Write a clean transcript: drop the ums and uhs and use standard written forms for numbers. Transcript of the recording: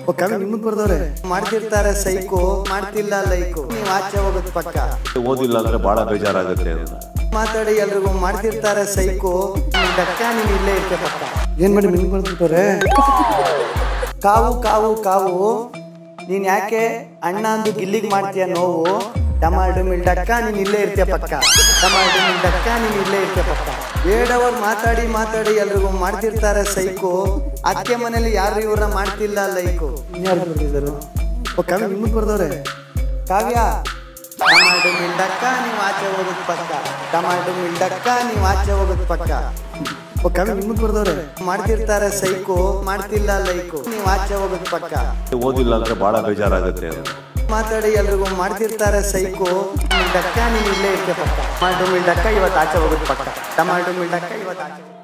ಕವಿ ನಿಮ್ಮದ್ ಬರ್ದವ್ರೆ ಮಾಡ್ತಿರ್ತಾರೆ ಸೈಕು ಮಾಡ್ತಿಲ್ಲ ಲೈಕು ನೀವ್ ಆಚೆ ಹೋಗೋದ್ ಪಕ್ಕ ಓದಿಲ್ಲ ಅಂದ್ರೆ ಬಹಳ ಬೇಜಾರಾಗುತ್ತೆ ಅಂತ ಮಾತಾಡಿ ಎಲ್ರಿಗೂ ಮಾಡ್ತಿರ್ತಾರೆ ಸೈಕು ಡಕ್ಕ ನೀನ್ ಇಲ್ಲೇ ಇರ್ತೆ ಪಕ್ಕ ಏನ್ ಮಾಡಿ ನಿಮ್ಗೆ ಬರ್ತಿರ್ತಾರೆ ಕಾವು ಕಾವು ಕಾವು ನೀನ್ ಯಾಕೆ ಅಣ್ಣ ಅಂದು ಗಿಲ್ಲಿಗೆ ಮಾಡ್ತೀಯ ನೋವು ಟಮಾಟು ಮಿಲ್ಡಕ್ಕ ನೀನ್ ಇಲ್ಲೇ ಇರ್ತೀಯ ಪಕ್ಕ ಟಮಾಟು ಮಿಲ್ಡಕ್ಕ ನೀನ್ ಇಲ್ಲೇ ಇರ್ತೀಯ ಪಕ್ಕ ಬೇಡವ್ರು ಮಾತಾಡಿ ಮಾತಾಡಿ ಎಲ್ರಿಗೂ ಮಾಡ್ತಿರ್ತಾರೆ ಸೈಕು ಅತ್ತೆ ಮನೇಲಿ ಯಾರು ಇವ್ರನ್ನ ಮಾಡ್ತಿಲ್ಲ ಲೈಕು ಯಾರು ಬರ್ತಿದ್ರು ಕವಿ ನಿಮ್ಮದ್ ಬರ್ದವ್ರೆ ಕಾವ್ಯ ಟಮಾಟು ಮಿಲ್ಡಕ್ಕ ನೀವ್ ಆಚೆ ಹೋಗೋದ್ ಪಕ್ಕ ಟಮಾಟು ಮಿಲ್ಡಕ್ಕ ನೀವ್ ಆಚೆ ಹೋಗೋದ್ ಪಕ್ಕ ಕವಿ ನಿಮ್ಮದ್ ಬರ್ದವ್ರೆ ಮಾಡ್ತಿರ್ತಾರೆ ಸೈಕು ಮಾಡ್ತಿಲ್ಲ ಲೈಕು ನೀವ್ ಆಚೆ ಹೋಗೋದ್ ಪಕ್ಕ ಓದಿಲ್ಲ ಅಂದ್ರೆ ಬಹಳ ಬೇಜಾರಾಗುತ್ತೆ ಅಂತ ಮಾತಾಡಿ ಎಲ್ರಿಗೂ ಮಾಡ್ತಿರ್ತಾರೆ ಸೈಕು ಮಿಲ್ಡಕ್ಕ ನೀನ್ ಇಲ್ಲೇ ಇರ್ತೆ ಪಕ್ಕ ಟಮಾಟು ಮಿಲ್ಡಕ್ಕ ಇವತ್ತು ಆಚೆ ಹೋಗೋದ್ ಪಕ್ಕ ಟಮಾಟು ಮಿಲ್ಡಕ್ಕ ಇವತ್ತು ಆಚೆ